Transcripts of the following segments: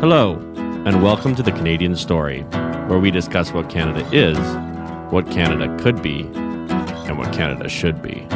Hello, and welcome to the Canadian Story, where we discuss what Canada is, what Canada could be, and what Canada should be.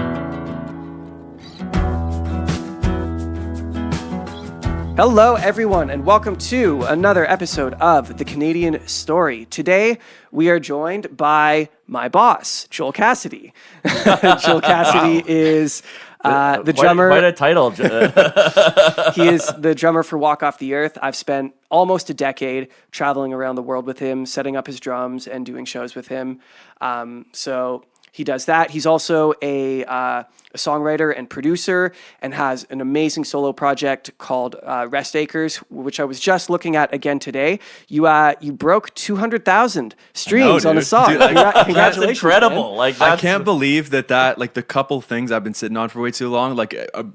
Hello, everyone, and welcome to another episode of The Canadian Story. Today, we are joined by my boss, Joel Cassady. Joel Cassady is the drummer. Quite a title. He is the drummer for Walk Off the Earth. I've spent almost a decade traveling around the world with him, setting up his drums and doing shows with him. So he does that. He's also a songwriter and producer and has an amazing solo project called Rest Acres, which I was just looking at again today. You broke 200,000 streams on a song. Dude, Congratulations. That's incredible. Man. Like, I can't believe that the couple things I've been sitting on for way too long,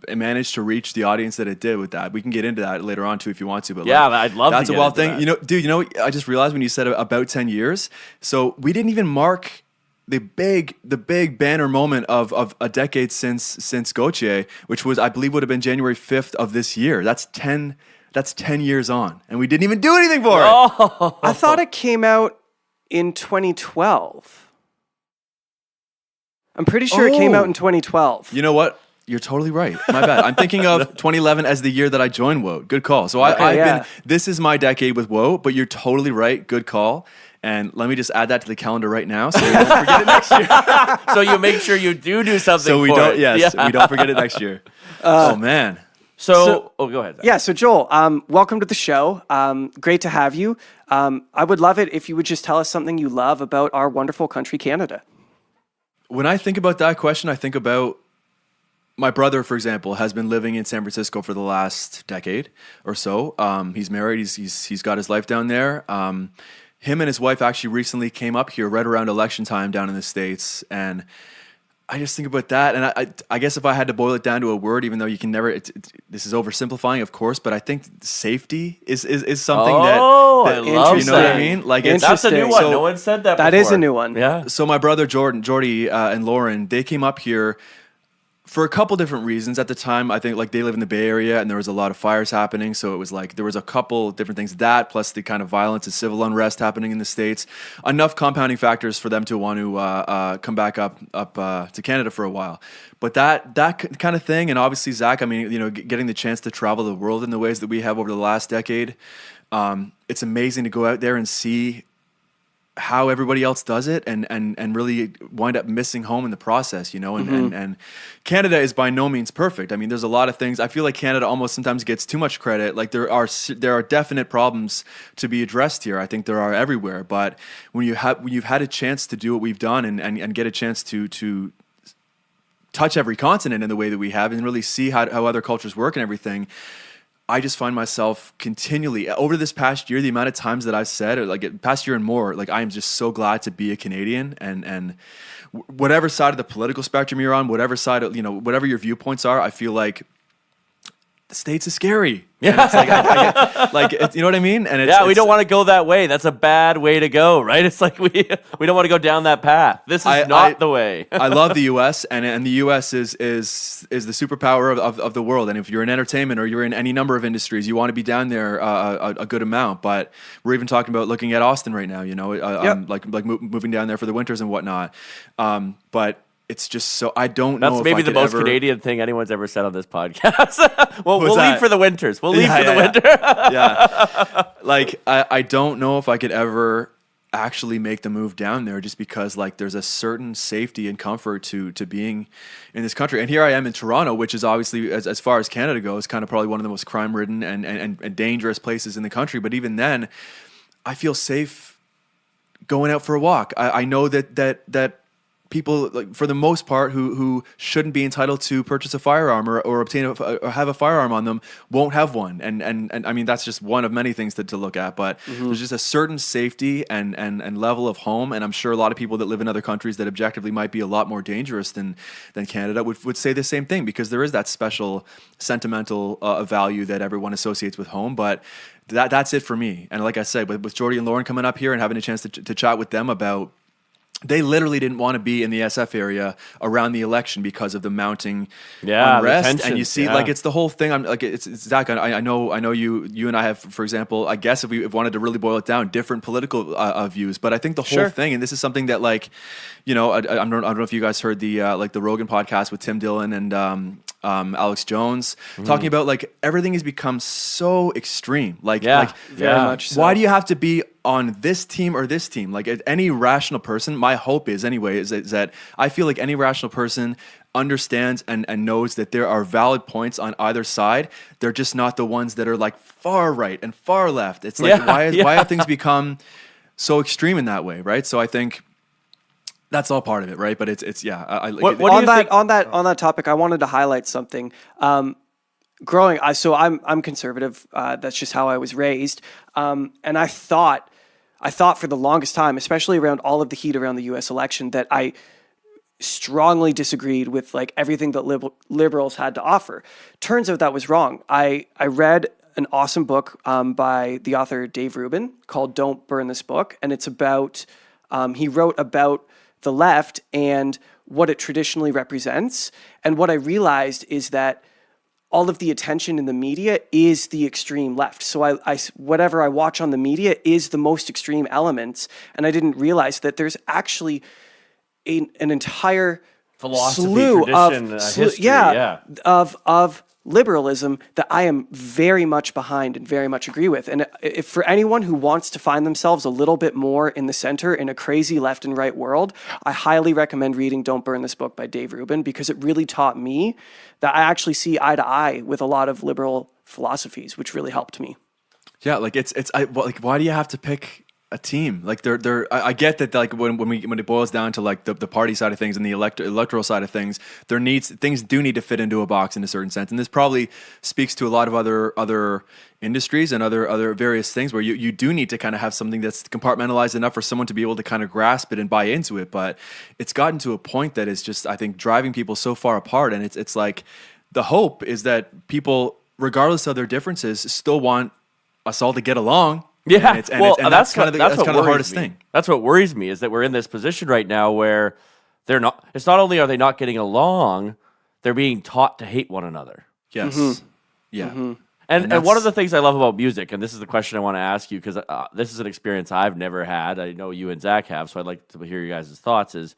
I managed to reach the audience that it did with that. We can get into that later on too if you want to. But yeah, I'd love that's to. That's a wild thing. I just realized when you said about 10 years, so we didn't even mark the big banner moment of a decade since Gautier, which was, I believe, would have been January 5th of this year. That's 10 years on, and we didn't even do anything for it. I thought it came out in 2012. I'm pretty sure it came out in 2012. You know what? You're totally right. My bad. I'm thinking of 2011 as the year that I joined WOA. Good call. So this is my decade with WOA, but you're totally right. Good call. And let me just add that to the calendar right now, so we don't forget it next year. So you make sure you do something. So we for don't. it. Yes, we don't forget it next year. Oh man. So go ahead. Yeah, so Joel, welcome to the show. Great to have you. I would love it if you would just tell us something you love about our wonderful country, Canada. When I think about that question, I think about my brother, for example, has been living in San Francisco for the last decade or so. He's married. He's got his life down there. Him and his wife actually recently came up here right around election time down in the States. And I just think about that. And I guess if I had to boil it down to a word, even though you can never, this is oversimplifying, of course, but I think safety is something that I love you know what I mean? Like that's a new one. No one said that before. That is a new one. Yeah. So my brother Jordy and Lauren, they came up here for a couple different reasons. At the time, I think they live in the Bay Area and there was a lot of fires happening. So it was there was a couple different things, that plus the kind of violence and civil unrest happening in the States, enough compounding factors for them to want to come back up to Canada for a while. But that kind of thing, and obviously Zach, I mean, getting the chance to travel the world in the ways that we have over the last decade, it's amazing to go out there and see how everybody else does it and really wind up missing home in the process, and Canada is by no means perfect. I mean, there's a lot of things. I feel like Canada almost sometimes gets too much credit. Like there are definite problems to be addressed here. I think there are everywhere. But when you've had a chance to do what we've done and get a chance to touch every continent in the way that we have and really see how other cultures work and everything, I just find myself continually over this past year, the amount of times that I've said, past year and more, I am just so glad to be a Canadian, and whatever side of the political spectrum you're on, whatever side of, whatever your viewpoints are, I feel like the States is scary. Yeah. It's you know what I mean? And we don't want to go that way. That's a bad way to go, right? It's like we don't want to go down that path. This is not the way. I love the U.S. and the U.S. is the superpower of the world. And if you're in entertainment or you're in any number of industries, you want to be down there a good amount. But we're even talking about looking at Austin right now. Moving down there for the winters and whatnot. But it's just so I don't know. That's maybe the most Canadian thing anyone's ever said on this podcast. We'll leave for the winters. We'll leave for the winter. Yeah. I don't know if I could ever actually make the move down there, just because there's a certain safety and comfort to being in this country. And here I am in Toronto, which is obviously, as far as Canada goes, kind of probably one of the most crime-ridden and dangerous places in the country. But even then, I feel safe going out for a walk. I know that people, for the most part, who shouldn't be entitled to purchase a firearm or obtain or have a firearm on them won't have one, and I mean that's just one of many things to look at. But there's just a certain safety and level of home, and I'm sure a lot of people that live in other countries that objectively might be a lot more dangerous than Canada would say the same thing, because there is that special sentimental value that everyone associates with home. But that's it for me. And like I said, with Jordy and Lauren coming up here and having a chance to chat with them about they literally didn't want to be in the SF area around the election because of the mounting the unrest. tensions, And you see, like, it's the whole thing. I'm like, it's Zach. I know you and I have, for example, I guess if we wanted to really boil it down, different political views. But I think the whole thing, and this is something that, like, I don't know if you guys heard the Rogan podcast with Tim Dillon and Alex Jones talking about, like, everything has become so extreme. Like very much so. Why do you have to be on this team or this team? Like, any rational person, my hope is anyway, is that I feel like any rational person understands and knows that there are valid points on either side. They're just not the ones that are, like, far right and far left. It's like, why have things become so extreme in that way, right? So I think that's all part of it, right? But it's on that topic, I wanted to highlight something. I'm conservative. That's just how I was raised. And I thought for the longest time, especially around all of the heat around the U.S. election, that I strongly disagreed with, like, everything that liberals had to offer. Turns out that was wrong. I read an awesome book by the author Dave Rubin called "Don't Burn This Book," and it's about he wrote about the left and what it traditionally represents. And what I realized is that all of the attention in the media is the extreme left. So whatever I watch on the media is the most extreme elements. And I didn't realize that there's actually an entire philosophy, slew tradition, history, of liberalism that I am very much behind and very much agree with. And if for anyone who wants to find themselves a little bit more in the center in a crazy left and right world, I highly recommend reading Don't Burn This Book by Dave Rubin, because it really taught me that I actually see eye to eye with a lot of liberal philosophies, which really helped me. Yeah, like why do you have to pick a team? Like, I get that, like, when it boils down to, like, the party side of things and the electoral side of things, things do need to fit into a box in a certain sense. And this probably speaks to a lot of other industries and other various things where you do need to kind of have something that's compartmentalized enough for someone to be able to kind of grasp it and buy into it. But it's gotten to a point that is just, I think, driving people so far apart. And it's like, the hope is that people, regardless of their differences, still want us all to get along. Yeah, that's kind of the hardest thing. That's what worries me, is that we're in this position right now where it's not only are they not getting along, they're being taught to hate one another. Yes. Mm-hmm. Yeah. Mm-hmm. And one of the things I love about music, and this is the question I want to ask you, because this is an experience I've never had. I know you and Zach have, so I'd like to hear your guys' thoughts, is,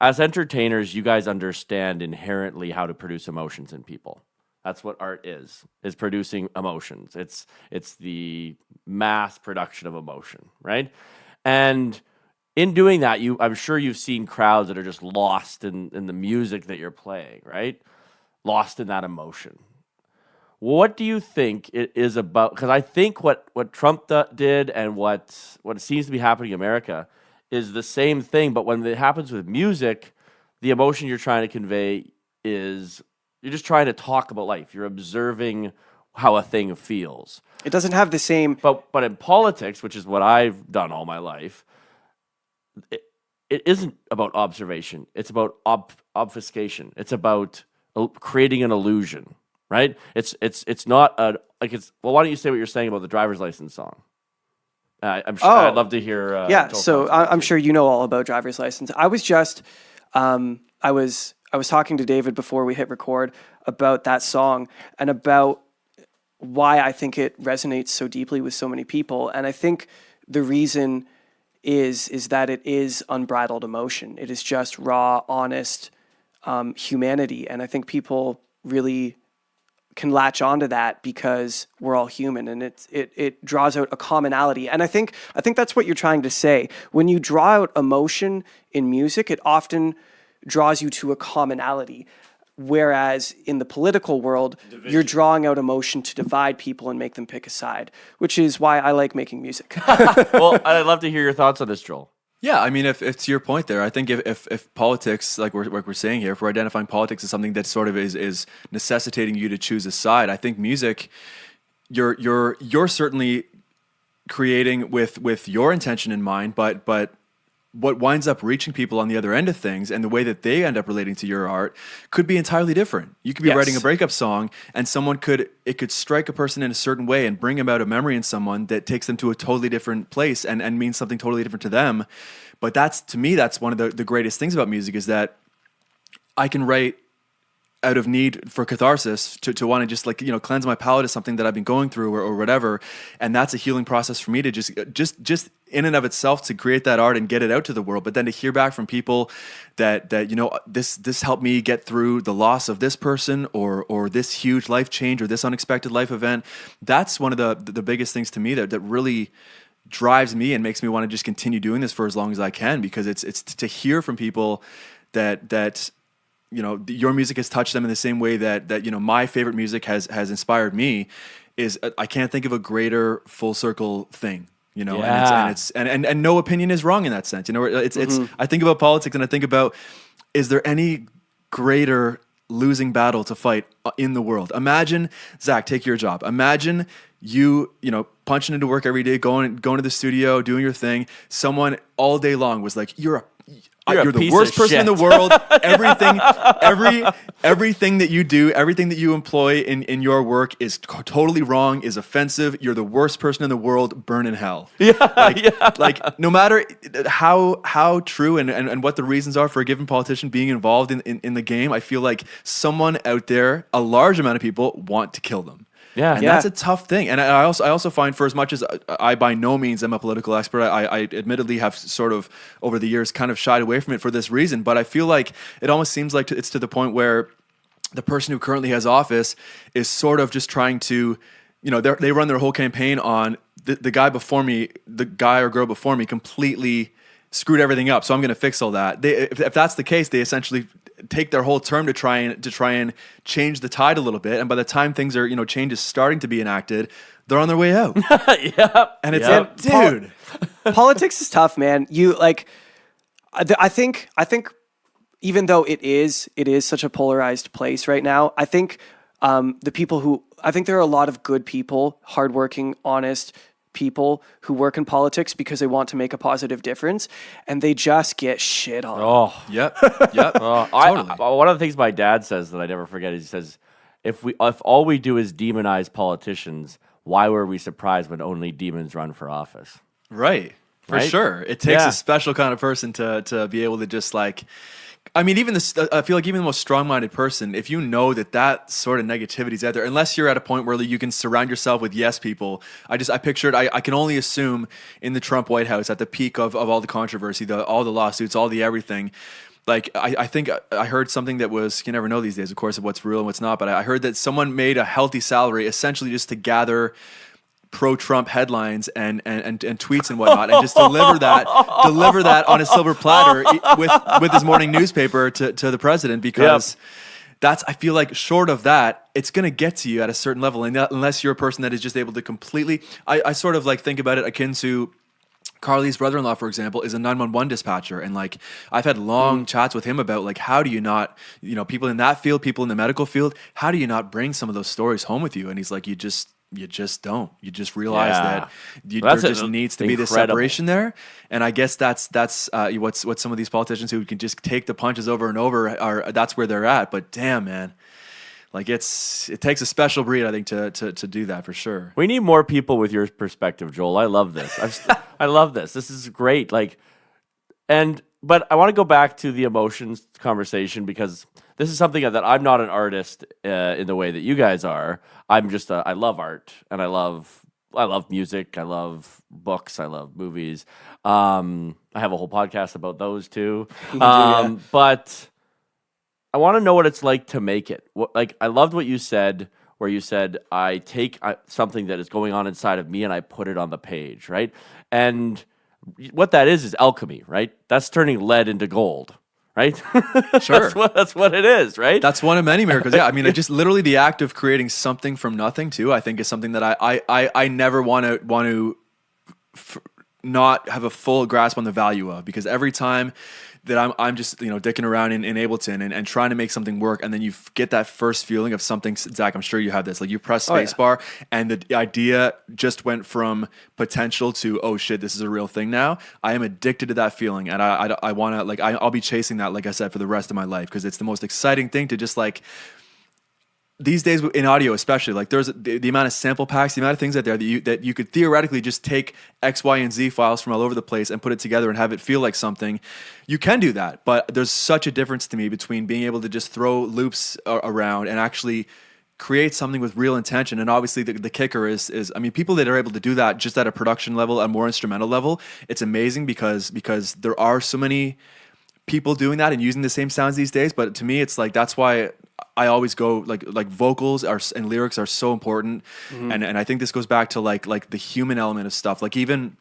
as entertainers, you guys understand inherently how to produce emotions in people. That's what art is producing emotions. It's the mass production of emotion, right? And in doing that, I'm sure you've seen crowds that are just lost in the music that you're playing, right? Lost in that emotion. What do you think it is about? Because I think what Trump did and what seems to be happening in America is the same thing, but when it happens with music, the emotion you're trying to convey is, you're just trying to talk about life. You're observing how a thing feels. It doesn't have the same... But in politics, which is what I've done all my life, it isn't about observation. It's about obfuscation. It's about creating an illusion, right? It's not well, why don't you say what you're saying about the driver's license song? I'm sure I'd love to hear. So I'm sure you know all about driver's license. I was just... I was talking to David before we hit record about that song and about why I think it resonates so deeply with so many people. And I think the reason is that it is unbridled emotion. It is just raw, honest humanity. And I think people really can latch onto that because we're all human, and it draws out a commonality. And I think that's what you're trying to say. When you draw out emotion in music, it often draws you to a commonality. Whereas in the political world, you're drawing out emotion to divide people and make them pick a side, which is why I like making music. Well, I'd love to hear your thoughts on this, Joel. Yeah, I mean, if to your point there, I think if politics, like we're saying here, if we're identifying politics as something that sort of is necessitating you to choose a side, I think music, you're certainly creating with your intention in mind, but what winds up reaching people on the other end of things and the way that they end up relating to your art could be entirely different. You could be writing a breakup song and it could strike a person in a certain way and bring about a memory in someone that takes them to a totally different place and means something totally different to them. But to me, that's one of the greatest things about music, is that I can write out of need for catharsis, to want to just like, cleanse my palate of something that I've been going through or whatever. And that's a healing process for me to just in and of itself to create that art and get it out to the world. But then to hear back from people that this helped me get through the loss of this person or this huge life change or this unexpected life event. That's one of the biggest things to me that really drives me and makes me want to just continue doing this for as long as I can, because it's to hear from people that your music has touched them in the same way that my favorite music has inspired me. I can't think of a greater full circle thing, and no opinion is wrong in that sense. I think about politics and I think about, is there any greater losing battle to fight in the world? Imagine, Zach, take your job. Imagine you punching into work every day, going to the studio, doing your thing. Someone all day long was like, you're the worst person in the world. Everything that you do, everything that you employ in your work is totally wrong, is offensive. You're the worst person in the world. Burn in hell. Like no matter how true and what the reasons are for a given politician being involved in the game, I feel like someone out there, a large amount of people, want to kill them. That's a tough thing. And I also find, for as much as I by no means am a political expert, I admittedly have sort of over the years kind of shied away from it for this reason. But I feel like it almost seems like it's to the point where the person who currently has office is sort of just trying to, they run their whole campaign on the guy before me, the guy or girl before me completely screwed everything up, so I'm going to fix all that. If that's the case, they essentially take their whole term to try and change the tide a little bit, and by the time things are change is starting to be enacted, they're on their way out. And it's dude, politics is tough, man. I think even though it is such a polarized place right now, I think there are a lot of good people, hardworking, honest people who work in politics because they want to make a positive difference, and they just get shit on. Oh, yep. Totally. One of the things my dad says that I never forget is, he says, if all we do is demonize politicians, why were we surprised when only demons run for office? Right. For sure. It takes a special kind of person to be able to just like, I mean, I feel like even the most strong-minded person, if you know that sort of negativity is out there, unless you're at a point where you can surround yourself with yes people. I pictured, I can only assume in the Trump White House at the peak of all the controversy, all the lawsuits, all the everything. Like, I think I heard something that was, you never know these days, of course, of what's real and what's not, but I heard that someone made a healthy salary essentially just to gather pro-Trump headlines and tweets and whatnot, and just deliver that on a silver platter with his morning newspaper to the president, because I feel like short of that, it's going to get to you at a certain level, and unless you're a person that is just able to completely, I sort of like think about it akin to Carly's brother-in-law, for example, is a 911 dispatcher, and like I've had long chats with him about like, how do you not, people in that field, people in the medical field, how do you not bring some of those stories home with you? And he's like, you just don't. You just realize that there just needs to be this separation there. And I guess that's what some of these politicians who can just take the punches over and over that's where they're at. But damn, man, like it takes a special breed, I think, to do that for sure. We need more people with your perspective, Joel. I love this. I love this. This is great. But I want to go back to the emotions conversation, because this is something that I'm not an artist in the way that you guys are. I'm just I love art, and I love music. I love books. I love movies. I have a whole podcast about those too. But I want to know what it's like to make it. I loved what you said, where you said, I take something that is going on inside of me and I put it on the page, right? And what that is alchemy, right? That's turning lead into gold, right? Sure. That's what it is, right? That's one of many miracles. Yeah, I mean, just literally the act of creating something from nothing too, I think, is something that I never want to not have a full grasp on the value of, because every time that I'm just dicking around in Ableton and trying to make something work, and then you get that first feeling of something. Zach, I'm sure you have this. Like you press spacebar, and the idea just went from potential to, oh shit, this is a real thing now. I am addicted to that feeling, and I want to, like, I'll be chasing that, like I said, for the rest of my life, because it's the most exciting thing to just like. These days in audio, especially, like there's the amount of sample packs, the amount of things out there that you could theoretically just take X, Y, and Z files from all over the place and put it together and have it feel like something. You can do that, but there's such a difference to me between being able to just throw loops around and actually create something with real intention. And obviously the kicker is I mean, people that are able to do that just at a production level, a more instrumental level, it's amazing because there are so many people doing that and using the same sounds these days. But to me, it's like, that's why I always go like vocals and lyrics are so important. And I think this goes back to like the human element of stuff. Like even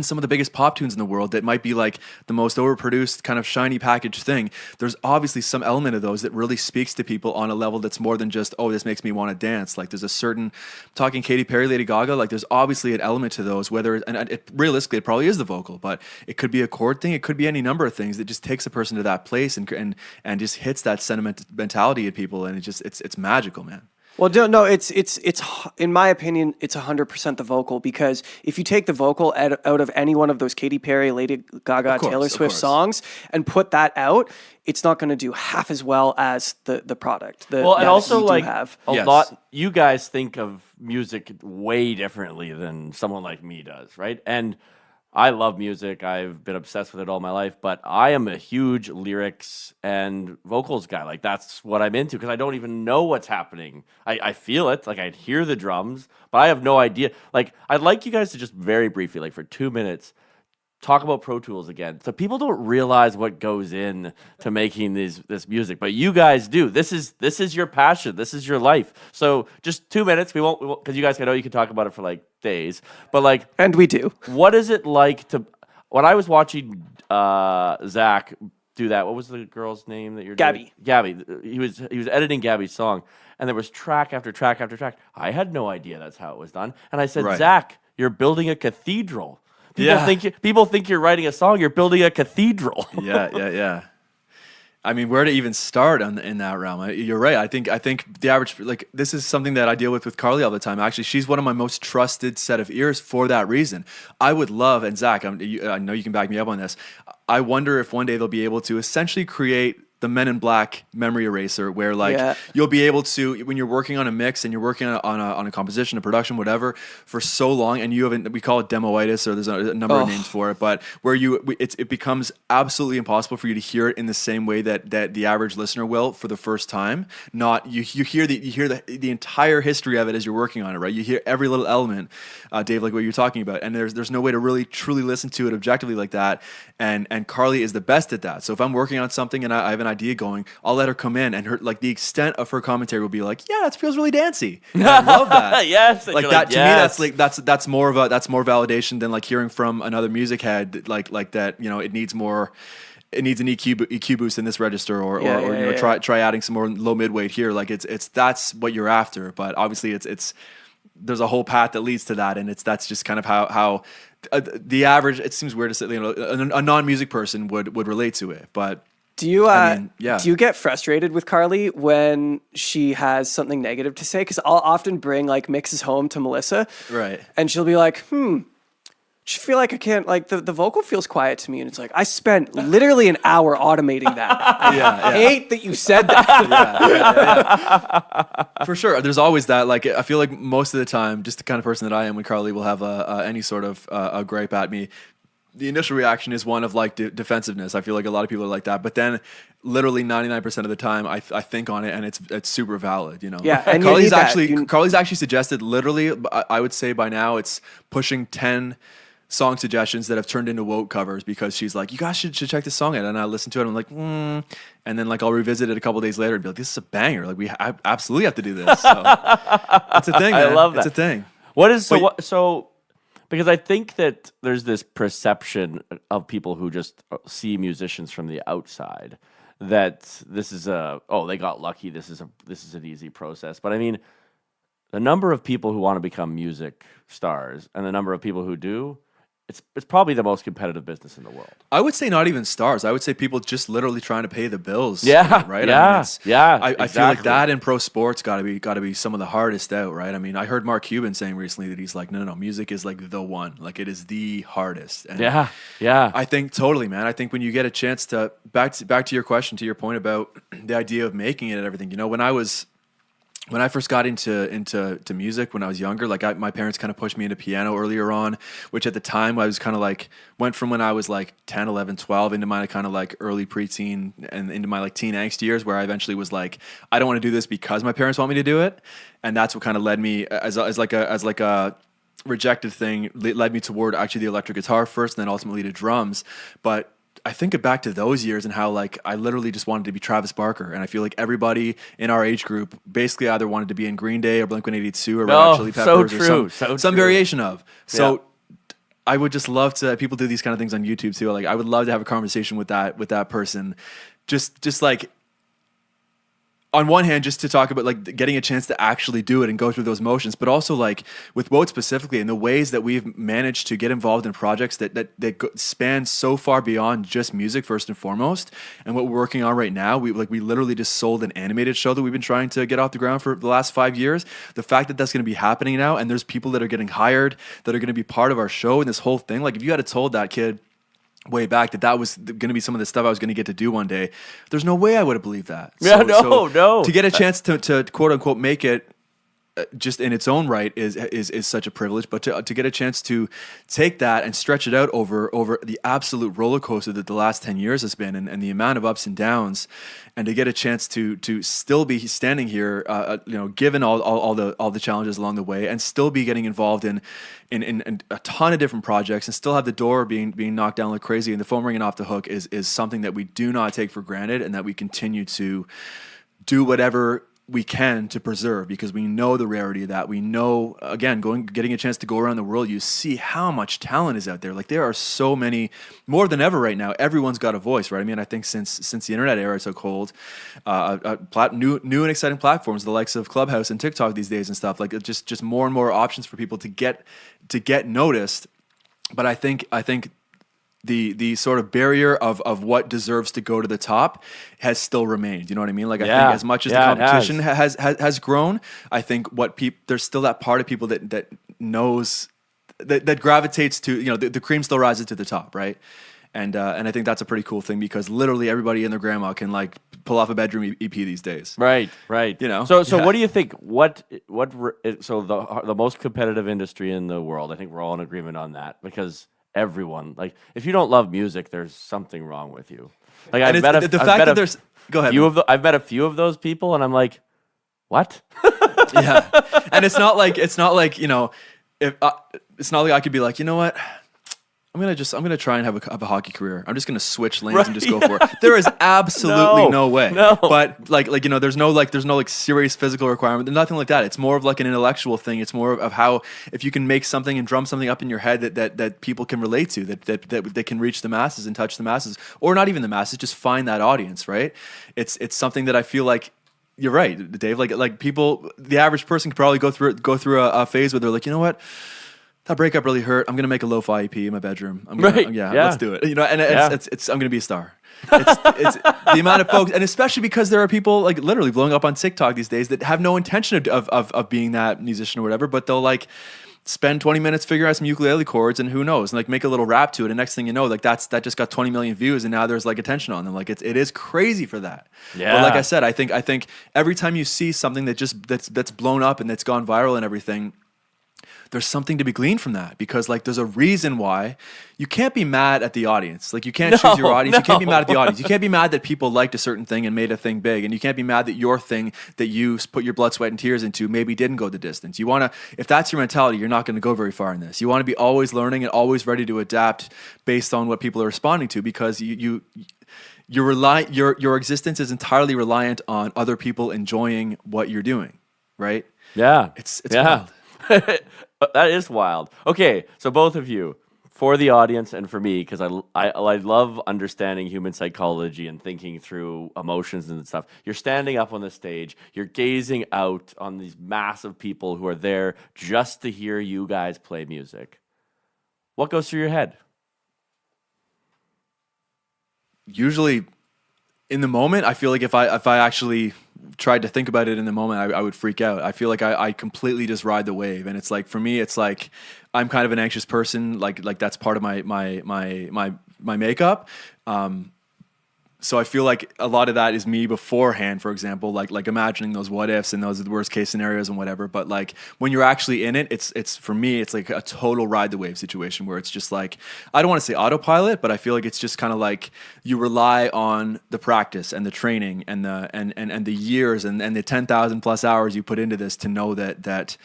some of the biggest pop tunes in the world that might be like the most overproduced kind of shiny packaged thing, there's obviously some element of those that really speaks to people on a level that's more than just, oh, this makes me want to dance. Like there's a certain, talking Katy Perry, Lady Gaga, like there's obviously an element to those, realistically it probably is the vocal, but it could be a chord thing, it could be any number of things that just takes a person to that place and just hits that sentimentality in people, and it's magical, man. Well, no, it's in my opinion, it's 100% the vocal, because if you take the vocal out of any one of those Katy Perry, Lady Gaga, Taylor Swift songs and put that out, it's not going to do half as well as the product. And also like a Yes. lot, you guys think of music way differently than someone like me does, right? And I love music. I've been obsessed with it all my life, but I am a huge lyrics and vocals guy. Like that's what I'm into, because I don't even know what's happening. I feel it, like I'd hear the drums, but I have no idea. Like I'd like you guys to just very briefly, like for 2 minutes, talk about Pro Tools again. So people don't realize what goes in to making this music, but you guys do. This is your passion. This is your life. So just 2 minutes. We won't because you guys, I know you can talk about it for like days, but like, and we do. What is it like to? When I was watching Zach do that, what was the girl's name that you're doing? Gabby. He was editing Gabby's song, and there was track after track after track. I had no idea that's how it was done, and I said, Zach, you're building a cathedral. People think you're writing a song. You're building a cathedral. Yeah. I mean, where to even start in that realm? You're right. I think the average, like, this is something that I deal with Carly all the time. Actually, she's one of my most trusted set of ears for that reason. I would love, and Zach, I know you can back me up on this. I wonder if one day they'll be able to essentially create the Men in Black memory eraser, where like you'll be able to, when you're working on a mix and you're working on a composition, a production, whatever, for so long, and you haven't, we call it demoitis, or there's a number of names for it, but where it becomes absolutely impossible for you to hear it in the same way that the average listener will for the first time. Not you hear the entire history of it as you're working on it, right? You hear every little element, Dave, like what you're talking about, and there's no way to really truly listen to it objectively like that. And Carly is the best at that. So if I'm working on something and I have an idea going, I'll let her come in, and her, like, the extent of her commentary will be like, yeah, it feels really dancey. And I love that. Yes, like that to me, that's more validation than like hearing from another music head like that. You know, it needs an EQ boost in this register, or try adding some more low mid weight here. Like that's what you're after. But obviously it's there's a whole path that leads to that, and that's just kind of how the average, it seems weird to say, a non-music person would relate to it. But do you do you get frustrated with Carly when she has something negative to say? Because I'll often bring like mixes home to Melissa, right, and she'll be like, I feel like I can't, like, the vocal feels quiet to me. And it's like, I spent literally an hour automating that. I hate that you said that. For sure. There's always that. Like, I feel like most of the time, just the kind of person that I am, when Carly will have any sort of a gripe at me, the initial reaction is one of like defensiveness. I feel like a lot of people are like that, but then literally 99% of the time I think on it, and it's super valid, you know? Yeah. And Carly's actually suggested, literally, I would say by now it's pushing 10 song suggestions that have turned into Woke covers, because she's like, you guys should check this song out. And I listen to it, and I'm like, and then like I'll revisit it a couple days later and be like, this is a banger. Like I absolutely have to do this. So it's a thing, man. I love that. It's a thing. What is so because I think that there's this perception of people who just see musicians from the outside that this is they got lucky. This is an easy process. But I mean, the number of people who want to become music stars and the number of people who do it's probably the most competitive business in the world. I would say not even stars. I would say people just literally trying to pay the bills. Yeah, right. Yeah, I feel like exactly. that in pro sports got to be some of the hardest out. Right. I mean, I heard Mark Cuban saying recently that he's like, no, music is like the one. Like it is the hardest. And Yeah. I think totally, man. I think when you get a chance to back to your question, to your point about the idea of making it and everything. You know, when I first got into music when I was younger, like my parents kind of pushed me into piano earlier on, which at the time I was kind of like, went from when I was like 10, 11, 12 into my kind of like early preteen and into my like teen angst years, where I eventually was like, I don't want to do this because my parents want me to do it. And that's what kind of led me as like a rejected thing, led me toward actually the electric guitar first and then ultimately to drums. But I think back to those years and how like I literally just wanted to be Travis Barker, and I feel like everybody in our age group basically either wanted to be in Green Day or Blink-182 or Red Hot Chili Peppers or some variation of. So I would just love to. People do these kind of things on YouTube too. Like I would love to have a conversation with that person, just like. On one hand, just to talk about like getting a chance to actually do it and go through those motions, but also like with Woat specifically and the ways that we've managed to get involved in projects that span so far beyond just music first and foremost. And what we're working on right now, we literally just sold an animated show that we've been trying to get off the ground for the last 5 years. The fact that that's going to be happening now, and there's people that are getting hired that are going to be part of our show and this whole thing. Like if you had told that kid way back that was going to be some of the stuff I was going to get to do one day, there's no way I would have believed that. No. To get a chance to quote unquote make it just in its own right is such a privilege, but to get a chance to take that and stretch it out over the absolute roller coaster that the last 10 years has been, and the amount of ups and downs, and to get a chance to still be standing here, given all the challenges along the way, and still be getting involved in a ton of different projects, and still have the door being knocked down like crazy, and the phone ringing off the hook is something that we do not take for granted, and that we continue to do whatever we can to preserve, because we know the rarity of that. We know, again, getting a chance to go around the world, you see how much talent is out there. Like there are so many, more than ever right now. Everyone's got a voice, right? I mean, I think since the internet era took hold, new and exciting platforms, the likes of Clubhouse and TikTok these days and stuff, like just more and more options for people to get noticed. But I think the sort of barrier of what deserves to go to the top has still remained. You know what I mean? Like I think as much as the competition has grown, I think there's still that part of people that knows that gravitates to, the cream still rises to the top, right? And I think that's a pretty cool thing, because literally everybody and their grandma can like pull off a bedroom EP these days. Right. So what do you think? So the most competitive industry in the world? I think we're all in agreement on that, because everyone, like, if you don't love music, there's something wrong with you. Like I've met a few of those people, and I'm like, what? Yeah, and it's not like it's not like I could be like, you know what, I'm gonna try and have a hockey career. I'm just gonna switch lanes and just go for it. There is absolutely no way. No. But there's no serious physical requirement. There's nothing like that. It's more of like an intellectual thing. It's more of how, if you can make something and drum something up in your head that people can relate to, that can reach the masses and touch the masses, or not even the masses, just find that audience, right? It's something that I feel like, you're right, Dave. Like people, the average person could probably go through a phase where they're like, you know what, that breakup really hurt. I'm gonna make a lo-fi EP in my bedroom. Let's do it. It's I'm gonna be a star. It's the amount of folks, and especially because there are people like literally blowing up on TikTok these days that have no intention of being that musician or whatever, but they'll like spend 20 minutes figuring out some ukulele chords, and who knows, and like make a little rap to it, and next thing you know, like that just got 20 million views, and now there's like attention on them. Like it is crazy for that. Yeah. But like I said, I think every time you see something that's blown up and that's gone viral and everything, there's something to be gleaned from that, because like there's a reason why. You can't be mad at the audience. Like you can't choose your audience. You can't be mad at the audience. You can't be mad that people liked a certain thing and made a thing big, and you can't be mad that your thing that you put your blood, sweat, and tears into maybe didn't go the distance. You want to, if that's your mentality, you're not going to go very far in this. You want to be always learning and always ready to adapt based on what people are responding to, because your existence is entirely reliant on other people enjoying what you're doing, right? Yeah, it's wild. That is wild. Okay, so both of you, for the audience and for me, because I love understanding human psychology and thinking through emotions and stuff. You're standing up on the stage, you're gazing out on these massive people who are there just to hear you guys play music. what goes through your head? Usually in the moment, I feel like if I actually tried to think about it in the moment, I would freak out. I feel like I completely just ride the wave. And it's like, for me, it's like, I'm kind of an anxious person. Like that's part of my makeup. So I feel like a lot of that is me beforehand, for example, like imagining those what ifs and those are the worst case scenarios and whatever. But like when you're actually in it, it's for me, it's like a total ride the wave situation where it's just like, I don't want to say autopilot, but I feel like it's just kind of like you rely on the practice and the training and the years and the 10,000 plus hours you put into this to know that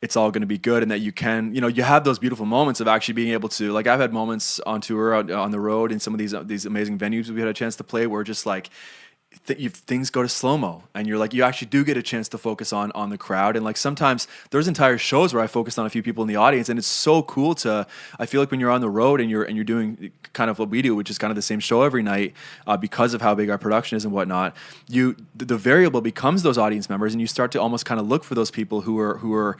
it's all going to be good and that you can, you have those beautiful moments of actually being able to, like, I've had moments on tour on the road in some of these amazing venues we had a chance to play where just like things go to slow-mo and you're like, you actually do get a chance to focus on the crowd. And like sometimes there's entire shows where I focused on a few people in the audience, and it's so cool I feel like when you're on the road and you're doing kind of what we do, which is kind of the same show every night, because of how big our production is and whatnot, the variable becomes those audience members, and you start to almost kind of look for those people who are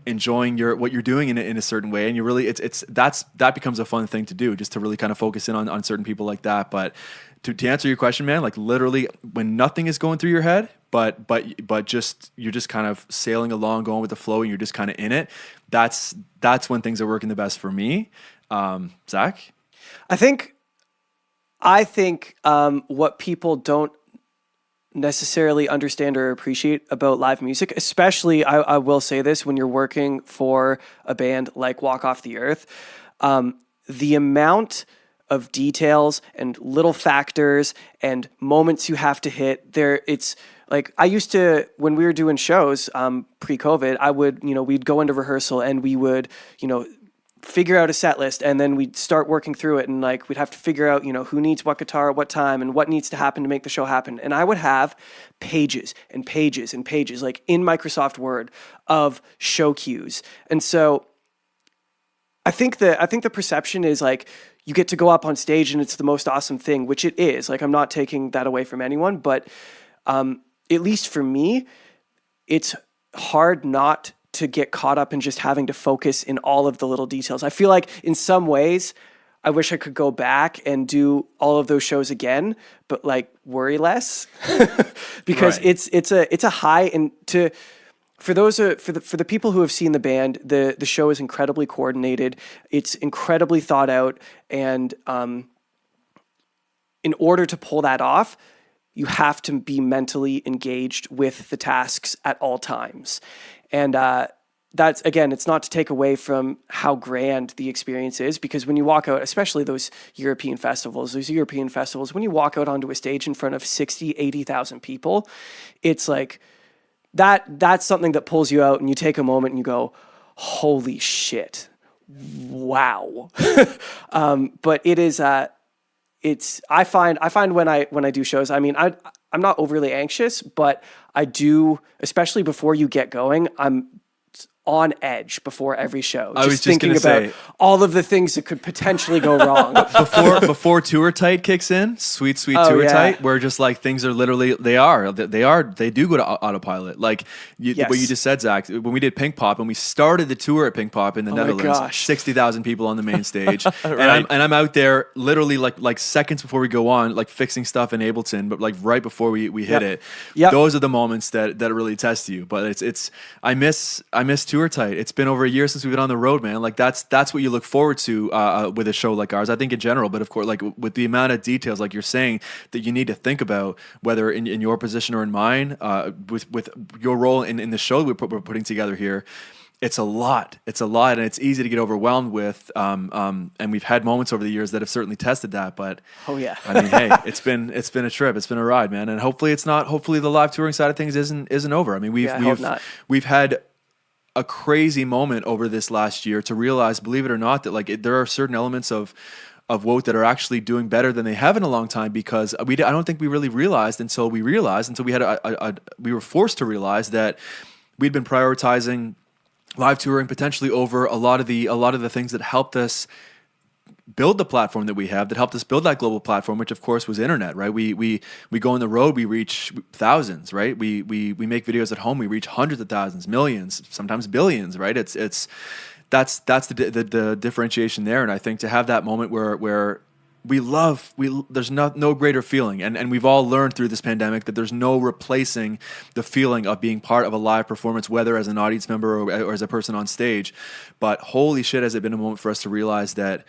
enjoying what you're doing in a certain way, and you really that becomes a fun thing to do, just to really kind of focus in on certain people like that. But to answer your question, man, like literally when nothing is going through your head, but just you're just kind of sailing along, going with the flow, and you're just kind of in it. That's when things are working the best for me. Zach, I think what people don't necessarily understand or appreciate about live music, especially I will say this, when you're working for a band like Walk Off the Earth, the amount of details and little factors and moments you have to hit there. It's like, I used to, when we were doing shows pre-COVID, we'd go into rehearsal and we would, figure out a set list, and then we'd start working through it, and like we'd have to figure out who needs what guitar at what time and what needs to happen to make the show happen. And I would have pages and pages and pages, like in Microsoft Word, of show cues. And so I think the perception is like, you get to go up on stage and it's the most awesome thing, which it is. Like, I'm not taking that away from anyone, but at least for me, it's hard not to get caught up in just having to focus in all of the little details. I feel like in some ways, I wish I could go back and do all of those shows again, but like worry less, because right. it's a high. And for the people who have seen the band, the show is incredibly coordinated. It's incredibly thought out, and in order to pull that off, you have to be mentally engaged with the tasks at all times. And that's, again, it's not to take away from how grand the experience is, because when you walk out, especially those European festivals, when you walk out onto a stage in front of 60, 80,000 people, it's like that's something that pulls you out, and you take a moment and you go, holy shit, wow. But it is, I find when I do shows, I mean, I'm not overly anxious, but I do, especially before you get going, I'm on edge before every show. I was just thinking about all of the things that could potentially go wrong. before Tour Tight kicks in, sweet Tour Tight, where just like things are literally, they do go to autopilot. Like what you just said, Zach, when we did Pink Pop and we started the tour at Pink Pop in the Netherlands, 60,000 people on the main stage. Right. and I'm out there literally like seconds before we go on, like fixing stuff in Ableton, but like right before we hit it. Yep. Those are the moments that really test you. But I miss Tour Tight. It's been over a year since we've been on the road, man. Like that's what you look forward to with a show like ours, I think, in general, but of course, like with the amount of details, like you're saying, that you need to think about, whether in your position or in mine, with your role in the show we're putting together here. It's a lot, and it's easy to get overwhelmed with. And we've had moments over the years that have certainly tested that. But oh yeah, I mean, hey, it's been a trip, it's been a ride, man. And hopefully the live touring side of things isn't over. I mean, we've had a crazy moment over this last year to realize, believe it or not, that like there are certain elements of WOTE that are actually doing better than they have in a long time, because I don't think we really realized until we had we were forced to realize that we'd been prioritizing live touring potentially over a lot of the things that helped us build the platform that we have, that helped us build that global platform, which of course was internet, right? We go on the road, we reach thousands, right? We make videos at home, we reach hundreds of thousands, millions, sometimes billions, right? It's that's the differentiation there. And I think to have that moment where there's no greater feeling, and we've all learned through this pandemic that there's no replacing the feeling of being part of a live performance, whether as an audience member or as a person on stage. But holy shit, has it been a moment for us to realize that,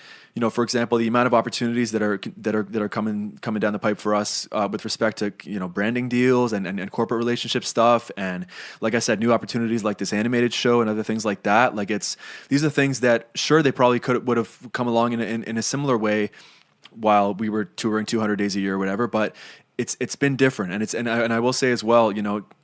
for example, the amount of opportunities that are coming down the pipe for us with respect to branding deals and corporate relationship stuff, and like I said, new opportunities like this animated show and other things like that. Like these are things that sure they probably would have come along in a similar way while we were touring 200 days a year or whatever, but it's been different. And I will say as well,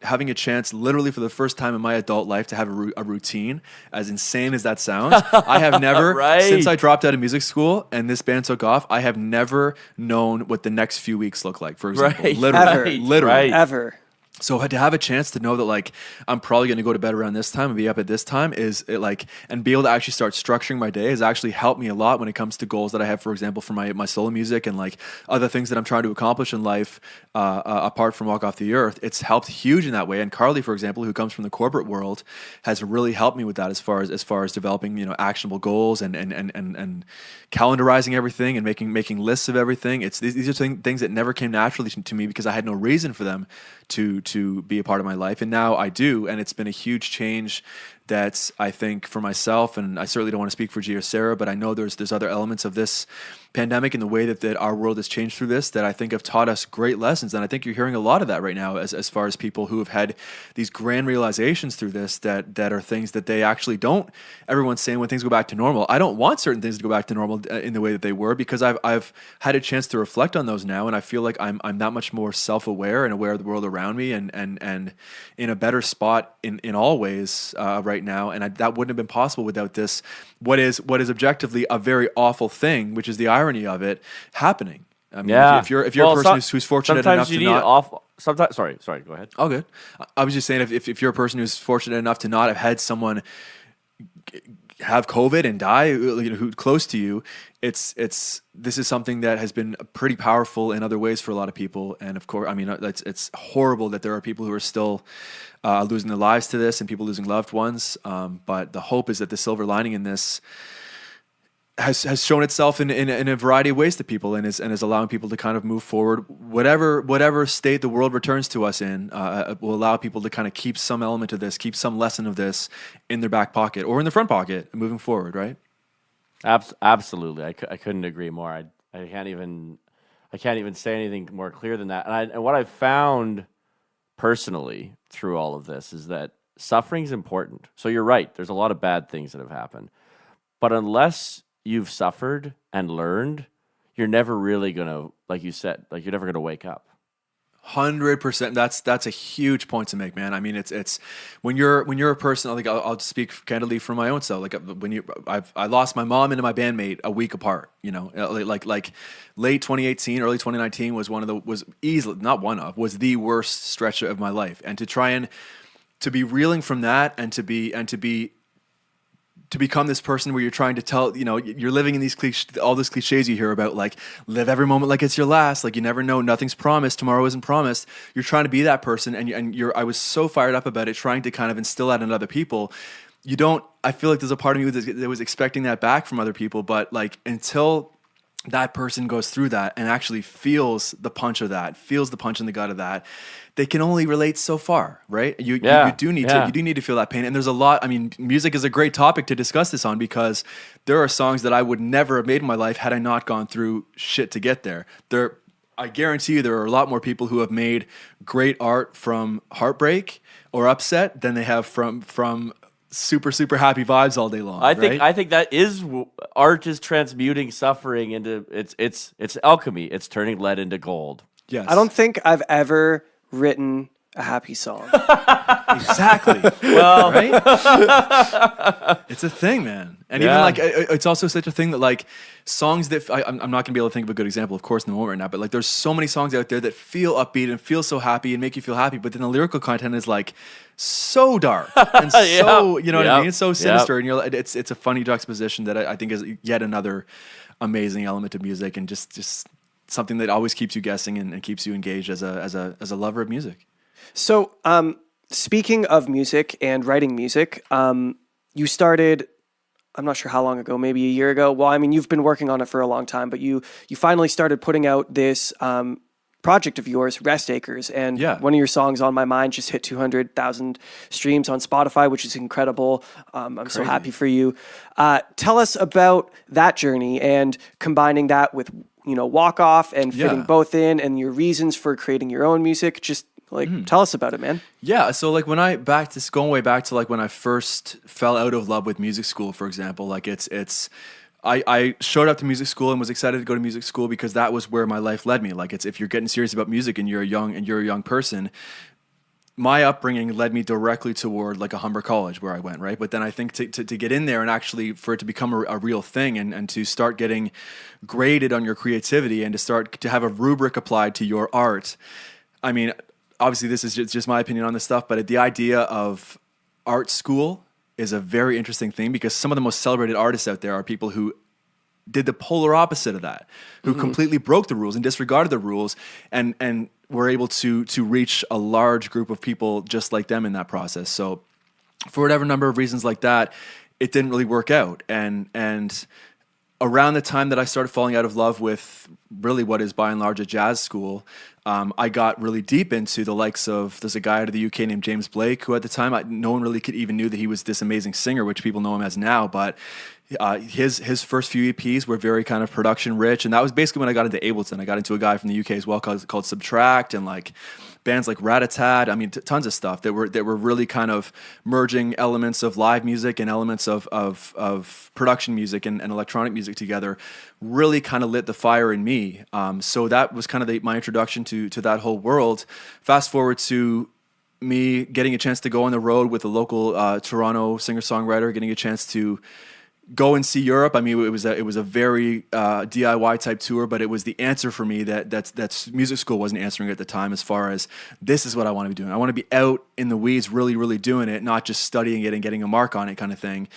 having a chance literally for the first time in my adult life to have a routine, as insane as that sounds, I have never, Right. since I dropped out of music school and this band took off, I have never known what the next few weeks look like, for example. Right. Literally. Right. Ever. So to have a chance to know that like I'm probably going to go to bed around this time and be up at this time and be able to actually start structuring my day has actually helped me a lot when it comes to goals that I have, for example, for my solo music and like other things that I'm trying to accomplish in life apart from Walk Off the Earth. It's helped huge in that way. And Carly, for example, who comes from the corporate world, has really helped me with that as far as developing actionable goals and calendarizing everything and making lists of everything. These are things that never came naturally to me because I had no reason for them to be a part of my life, and now I do, and it's been a huge change that I think for myself, and I certainly don't want to speak for G or Sarah, but I know there's other elements of this pandemic and the way that our world has changed through this that I think have taught us great lessons. And I think you're hearing a lot of that right now as far as people who have had these grand realizations through this that are things that they actually don't. Everyone's saying when things go back to normal, I don't want certain things to go back to normal in the way that they were, because I've had a chance to reflect on those now, and I feel like I'm that much more self-aware and aware of the world around me and in a better spot in all ways right now. And that wouldn't have been possible without this, what is objectively a very awful thing, which is the irony of it happening. I mean, if you're a person who's fortunate enough to not... Sometimes, sorry, go ahead. Oh, good. I was just saying, if you're a person who's fortunate enough to not have had someone have COVID and die, who close to you, this is something that has been pretty powerful in other ways for a lot of people. And of course, I mean, it's horrible that there are people who are still losing their lives to this and people losing loved ones. But the hope is that the silver lining in this has shown itself in a variety of ways to people and is allowing people to kind of move forward. Whatever state the world returns to us in will allow people to kind of keep some element of this, keep some lesson of this in their back pocket or in their front pocket moving forward, right? Absolutely. I couldn't agree more. I can't even say anything more clear than that. And what I've found personally through all of this is that suffering is important. So you're right. There's a lot of bad things that have happened. But unless you've suffered and learned, you're never really going to, like you said, like you're never going to wake up. 100%. That's a huge point to make, man. I mean, it's when you're a person, like I'll speak candidly from my own self. Like I lost my mom and my bandmate a week apart, like late 2018, early 2019 was was the worst stretch of my life. And to try and to be reeling from that and to become this person where you're trying to tell, you're living in these all these cliches you hear about, like live every moment like it's your last, like you never know, nothing's promised, tomorrow isn't promised. You're trying to be that person, and I was so fired up about it, trying to kind of instill that in other people. I feel like there's a part of me that was expecting that back from other people, but like until that person goes through that and actually feels the punch of that, feels the punch in the gut of that, they can only relate so far, right? You do need to feel that pain. And there's a lot, I mean, music is a great topic to discuss this on, because there are songs that I would never have made in my life had I not gone through shit to get there. I guarantee you there are a lot more people who have made great art from heartbreak or upset than they have from super, super happy vibes all day long. I think that is art is transmuting suffering into it's alchemy. It's turning lead into gold. Yes. I don't think I've ever written a happy song. Exactly. Well, right? It's a thing, man. And even like, it's also such a thing that like songs that I'm not going to be able to think of a good example, of course, in the moment right now, but like there's so many songs out there that feel upbeat and feel so happy and make you feel happy, but then the lyrical content is like so dark and so, you know what I mean? It's so sinister, and it's a funny juxtaposition that I think is yet another amazing element of music, and just something that always keeps you guessing and keeps you engaged as a lover of music. So, speaking of music and writing music, you started I'm not sure how long ago, maybe a year ago. Well, I mean, you've been working on it for a long time, but you finally started putting out this project of yours, Rest Acres, and Yeah. one of your songs, On My Mind, just hit 200,000 streams on Spotify, which is incredible. I'm so happy for you. Tell us about that journey and combining that with, Walk Off and fitting Yeah. both in, and your reasons for creating your own music. Just tell us about it, man. Yeah, so like going way back to like when I first fell out of love with music school, for example, like I showed up to music school and was excited to go to music school because that was where my life led me. Like if you're getting serious about music and you're a young person, my upbringing led me directly toward like a Humber college where I went, right? But then I think to get in there and actually for it to become a real thing and to start getting graded on your creativity and to start to have a rubric applied to your art. I mean, obviously this is just my opinion on this stuff, but the idea of art school is a very interesting thing because some of the most celebrated artists out there are people who did the polar opposite of that, who completely broke the rules and disregarded the rules and were able to reach a large group of people just like them in that process. So for whatever number of reasons like that, it didn't really work out. And around the time that I started falling out of love with really what is by and large a jazz school, I got really deep into the likes of, there's a guy out of the UK named James Blake, who at the time no one really even knew that he was this amazing singer, which people know him as now. But his first few EPs were very kind of production rich, and that was basically when I got into Ableton. I got into a guy from the UK as well called Subtract, and like bands like Rat-a-Tat. I mean, tons of stuff that were really kind of merging elements of live music and elements of production music and electronic music together. Really kind of lit the fire in me. So that was kind of my introduction to that whole world. Fast forward to me getting a chance to go on the road with a local Toronto singer-songwriter, getting a chance to go and see Europe. I mean, it was a very DIY type tour, but it was the answer for me that music school wasn't answering at the time. As far as this is what I want to be doing. I want to be out in the weeds, really, really doing it, not just studying it and getting a mark on it, kind of thing.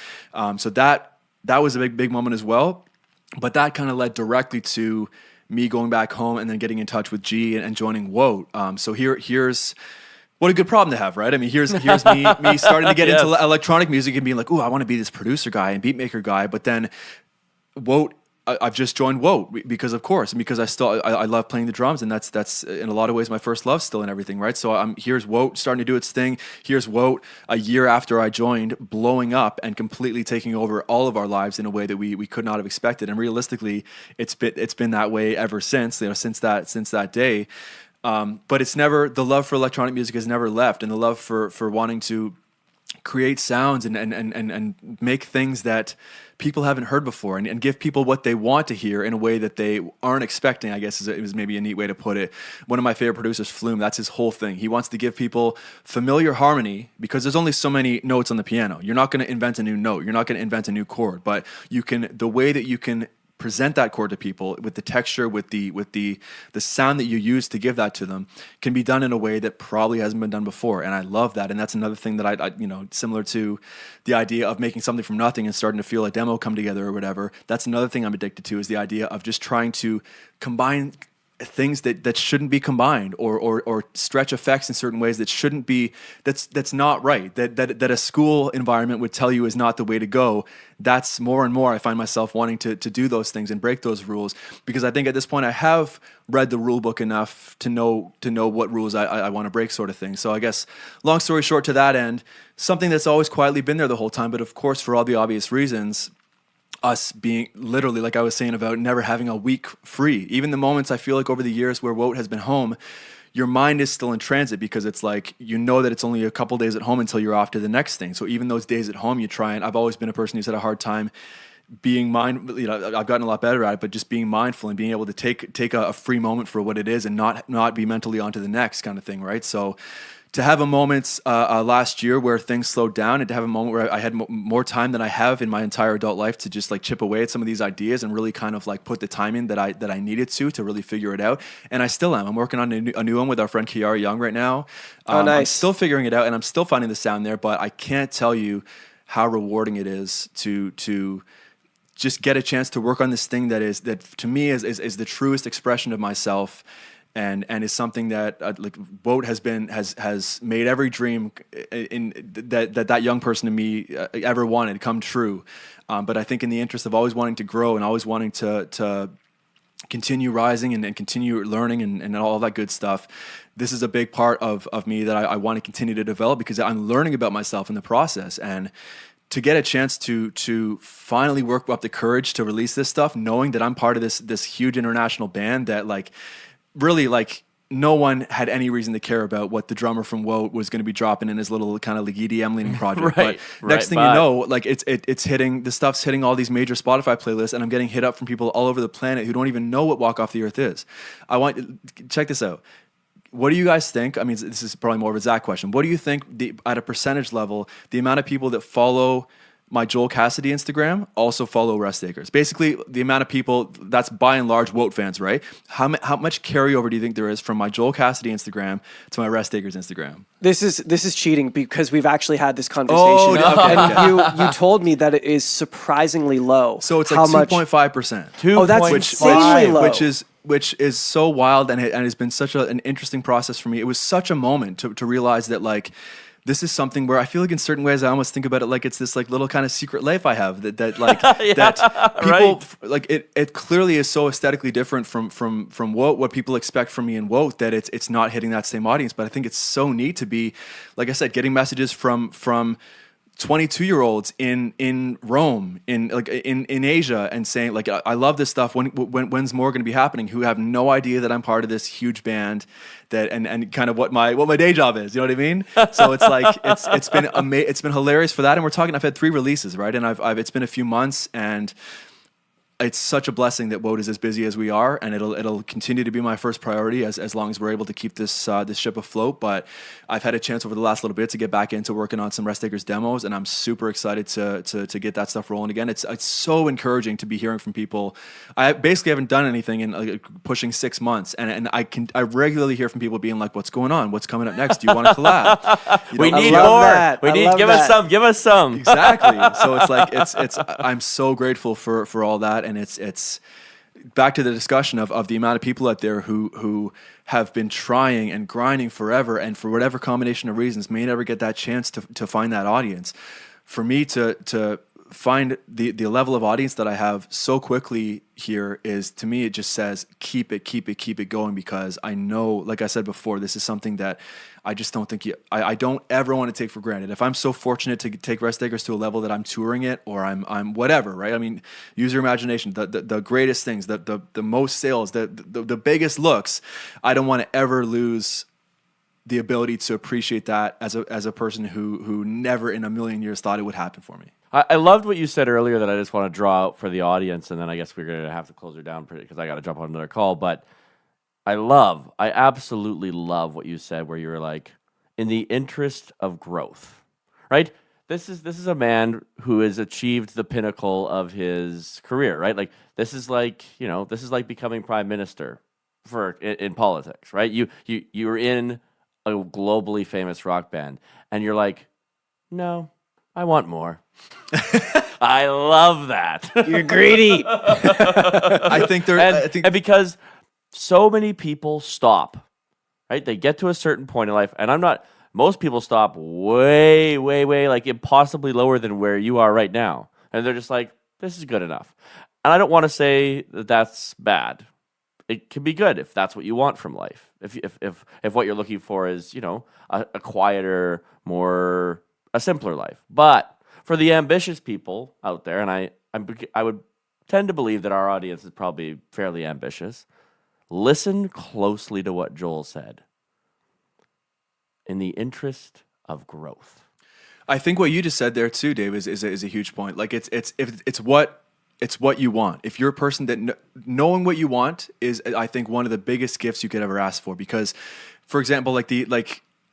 So that was a big moment as well. But that kind of led directly to me going back home and then getting in touch with G and joining Woat. So here's. What a good problem to have, right? I mean, here's me starting to get into electronic music and being like, "Ooh, I want to be this producer guy and beat maker guy." But then, Woat, I've just joined Woat because, of course, and because I love playing the drums, and that's in a lot of ways my first love still and everything, right? So here's Woat starting to do its thing. Here's Woat a year after I joined, blowing up and completely taking over all of our lives in a way that we could not have expected. And realistically, it's been that way ever since. Since that day. But it's never, the love for electronic music has never left, and the love for wanting to create sounds and make things that people haven't heard before and give people what they want to hear in a way that they aren't expecting, I guess is maybe a neat way to put it. One of my favorite producers, Flume, that's his whole thing. He wants to give people familiar harmony because there's only so many notes on the piano. You're not going to invent a new note. You're not going to invent a new chord, but the way that you can present that chord to people with the texture, with the sound that you use to give that to them, can be done in a way that probably hasn't been done before. And I love that. And that's another thing that I similar to the idea of making something from nothing and starting to feel a demo come together or whatever. That's another thing I'm addicted to, is the idea of just trying to combine things that shouldn't be combined or stretch effects in certain ways that shouldn't be, that's not right, that a school environment would tell you is not the way to go. That's more and more I find myself wanting to do those things and break those rules, because I think at this point I have read the rule book enough to know what rules I want to break, sort of thing. So I guess long story short, to that end, something that's always quietly been there the whole time, but of course for all the obvious reasons, us being literally, like I was saying about never having a week free. Even the moments I feel like over the years where Woat has been home, your mind is still in transit because it's like, that it's only a couple days at home until you're off to the next thing. So even those days at home, you try, and I've always been a person who's had a hard time being I've gotten a lot better at it, but just being mindful and being able to take a free moment for what it is and not be mentally on to the next kind of thing, right? So to have a moment last year where things slowed down, and to have a moment where I had more time than I have in my entire adult life to just like chip away at some of these ideas and really kind of like put the time in that I needed to really figure it out. And I still am. I'm working on a new one with our friend Kiara Young right now. Oh, nice. I'm still figuring it out, and I'm still finding the sound there, but I can't tell you how rewarding it is to just get a chance to work on this thing that to me is the truest expression of myself. and is something that like Wout has made every dream that young person in me ever wanted come true. But I think in the interest of always wanting to grow and always wanting to continue rising and continue learning and all that good stuff, this is a big part of me that I want to continue to develop, because I'm learning about myself in the process. And to get a chance to finally work up the courage to release this stuff, knowing that I'm part of this huge international band that like really like no one had any reason to care about what the drummer from Woe was going to be dropping in his little kind of like EDM leaning project. Right, but next thing you know, like it's hitting, the stuff's hitting all these major Spotify playlists, and I'm getting hit up from people all over the planet who don't even know what Walk Off the Earth is. Check this out. What do you guys think? I mean, this is probably more of a Zach question. What do you think, at a percentage level, the amount of people that follow my Joel Cassady Instagram also follow Rest Acres? Basically, the amount of people, that's by and large Woat fans, right? How much carryover do you think there is from my Joel Cassady Instagram to my Rest Acres Instagram? This is cheating, because we've actually had this conversation. Oh, you told me that it is surprisingly low. So it's like 2.5%. Oh, that's insanely low. Which is so wild, and has been such an interesting process for me. It was such a moment to realize that like this is something where I feel like in certain ways I almost think about it like it's this like little kind of secret life I have that like that people like it clearly is so aesthetically different from what people expect from me in Woat, that it's not hitting that same audience. But I think it's so neat to be, like I said, getting messages from 22-year-olds in Rome, in Asia, and saying like, I love this stuff. When's more going to be happening? Who have no idea that I'm part of this huge band, that and kind of what my day job is. You know what I mean? So it's like it's been hilarious for that. And we're talking. I've had 3 releases, right? And it's been a few months, and it's such a blessing that Woat is as busy as we are, and it'll continue to be my first priority as long as we're able to keep this ship afloat. But I've had a chance over the last little bit to get back into working on some Rest Acres demos, and I'm super excited to get that stuff rolling again. It's so encouraging to be hearing from people. I basically haven't done anything in pushing 6 months, and I regularly hear from people being like, "What's going on? What's coming up next? Do you want to collab? We need more. We need give us some. Give us some." Exactly. So it's like it's I'm so grateful for all that. And it's back to the discussion of the amount of people out there who have been trying and grinding forever, and for whatever combination of reasons may never get that chance to find that audience. For me to find the level of audience that I have so quickly here is, to me, it just says keep it going, because I know, like I said before, this is something that I just don't think I don't ever want to take for granted. If I'm so fortunate to take Rest Acres to a level that I'm touring it, or I'm whatever, right? I mean, use your imagination. The greatest things, the most sales, the biggest looks. I don't want to ever lose the ability to appreciate that as a person who never in a million years thought it would happen for me. I loved what you said earlier that I just want to draw out for the audience, and then I guess we're going to have to close her down because I got to jump on another call. But I absolutely love what you said, where you were like, in the interest of growth, right? This is a man who has achieved the pinnacle of his career, right? Like this is like becoming prime minister in politics, right? You're in a globally famous rock band, and you're like, no, I want more. I love that. You're greedy. I think and because so many people stop, right? They get to a certain point in life, and most people stop way, way, way, like impossibly lower than where you are right now. And they're just like, this is good enough. And I don't want to say that that's bad. It can be good if that's what you want from life. If what you're looking for is, a quieter, a simpler life. But for the ambitious people out there, and I would tend to believe that our audience is probably fairly ambitious, listen closely to what Joel said. In the interest of growth. I think what you just said there too, Dave, is a huge point. Like it's what you want. If you're a person that knowing what you want is, I think, one of the biggest gifts you could ever ask for. Because, for example,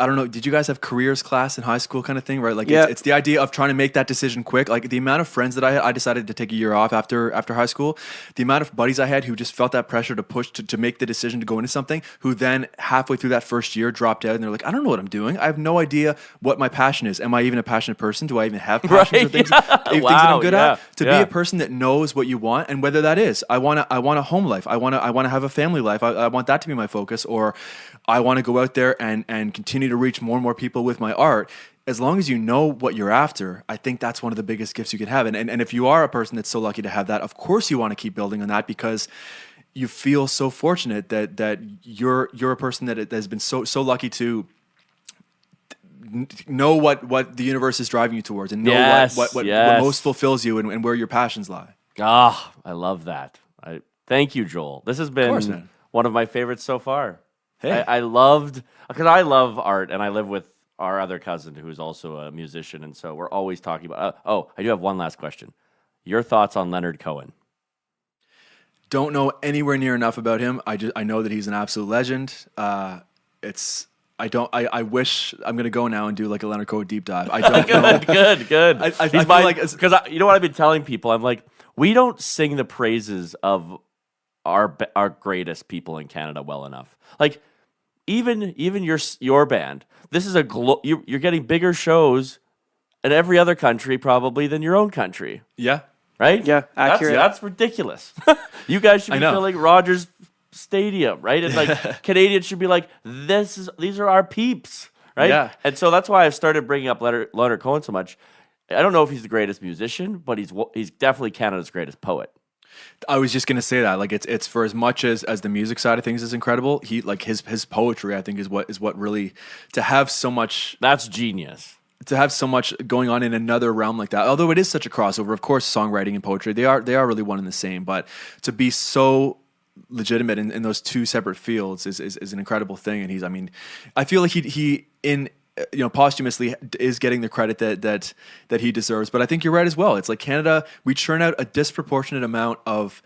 I don't know, did you guys have careers class in high school kind of thing, right? Like Yeah. it's the idea of trying to make that decision quick. Like the amount of friends that I had, I decided to take a year off after high school. The amount of buddies I had who just felt that pressure to push to make the decision to go into something, who then halfway through that first year dropped out and they're like, I don't know what I'm doing. I have no idea what my passion is. Am I even a passionate person? Do I even have passions or things, things that I'm good at? To be a person that knows what you want, and whether that is, I want a home life. I want to have a family life. I want that to be my focus, or I want to go out there and continue to reach more and more people with my art. As long as you know what you're after, I think that's one of the biggest gifts you can have. And if you are a person that's so lucky to have that, of course you want to keep building on that, because you feel so fortunate that you're a person that has been so lucky to know what the universe is driving you towards, and know what most fulfills you, and where your passions lie. Ah, I love that. Thank you, Joel. This has been one of my favorites so far. Hey. I loved, because I love art, and I live with our other cousin who's also a musician, and so we're always talking about. I do have one last question. Your thoughts on Leonard Cohen? Don't know anywhere near enough about him. I know that he's an absolute legend. I wish I'm gonna go now and do like a Leonard Cohen deep dive. I don't know. Good. I feel like because you know what I've been telling people. I'm like, we don't sing the praises of our greatest people in Canada well enough. Like even your band. This is you're getting bigger shows in every other country probably than your own country. Yeah. Right? Yeah, accurate. That's ridiculous. You guys should be filling Rogers Stadium, right? And like Canadians should be like, these are our peeps, right? Yeah. And so that's why I've started bringing up Leonard Cohen so much. I don't know if he's the greatest musician, but he's definitely Canada's greatest poet. I was just gonna say that, like it's for as much as the music side of things is incredible. He like his poetry, I think, is what really, to have so much. That's genius. To have so much going on in another realm like that, although it is such a crossover, of course, songwriting and poetry, they are really one and the same. But to be so legitimate in those two separate fields is an incredible thing. And I feel like he posthumously is getting the credit that he deserves. But I think you're right as well. It's like Canada, we churn out a disproportionate amount of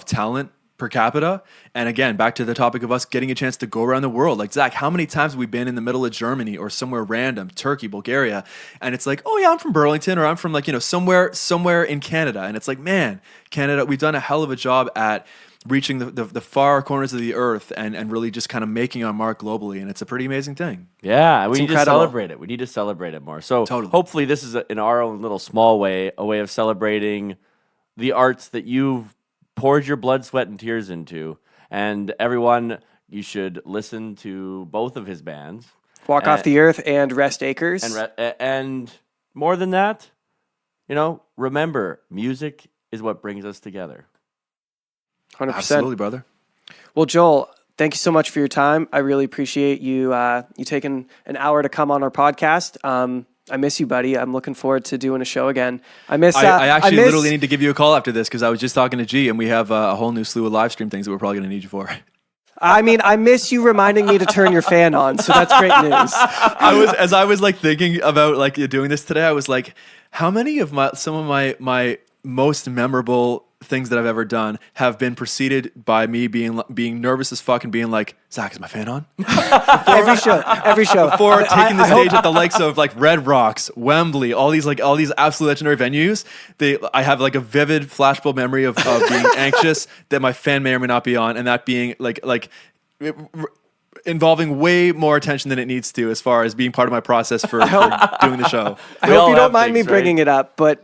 talent per capita. And again, back to the topic of us getting a chance to go around the world. Like, Zach, how many times have we been in the middle of Germany or somewhere random, Turkey, Bulgaria, and it's like, oh yeah, I'm from Burlington, or I'm from like, somewhere in Canada. And it's like, man, Canada, we've done a hell of a job at reaching the far corners of the earth and really just kind of making our mark globally. And it's a pretty amazing thing. Yeah, we need to celebrate it. We need to celebrate it more. So hopefully this is, in our own little small way, a way of celebrating the arts that you've poured your blood, sweat, and tears into. And everyone, you should listen to both of his bands. Walk Off the Earth and Rest Acres. And more than that, remember, music is what brings us together. 100%. Absolutely, brother. Well, Joel, thank you so much for your time. I really appreciate you taking an hour to come on our podcast. I miss you, buddy. I'm looking forward to doing a show again. I actually literally need to give you a call after this, because I was just talking to G, and we have a whole new slew of live stream things that we're probably going to need you for. I miss you reminding me to turn your fan on, so that's great news. As I was like thinking about like doing this today, I was like, how many of some of my most memorable things that I've ever done have been preceded by me being nervous as fuck and being like, Zach, is my fan on? Every show. Before taking the stage at the likes of like Red Rocks, Wembley, all these absolute legendary venues, I have like a vivid flashbulb memory of being anxious that my fan may or may not be on, and that being like involving way more attention than it needs to as far as being part of my process for doing the show. I hope you don't mind me bringing it up, but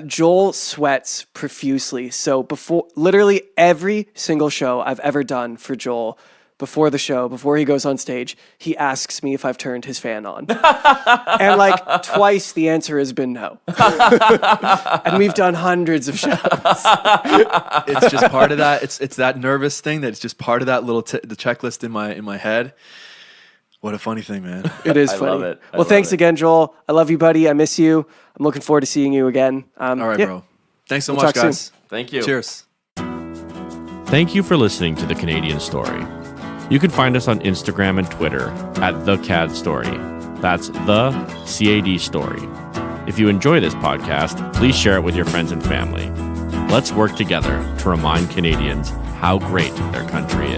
Joel sweats profusely. So before literally every single show I've ever done for Joel, before the show, before he goes on stage, he asks me if I've turned his fan on. And like twice the answer has been no. And we've done hundreds of shows. It's just part of that. It's that nervous thing that's just part of that little the checklist in my head. What a funny thing, man. It is funny. Love it. Well, thanks again, Joel. I love you, buddy. I miss you. I'm looking forward to seeing you again. All right, bro. Thanks so much, guys. Soon. Thank you. Cheers. Thank you for listening to The Canadian Story. You can find us on Instagram and Twitter at The CAD Story. That's The CAD Story. If you enjoy this podcast, please share it with your friends and family. Let's work together to remind Canadians how great their country is.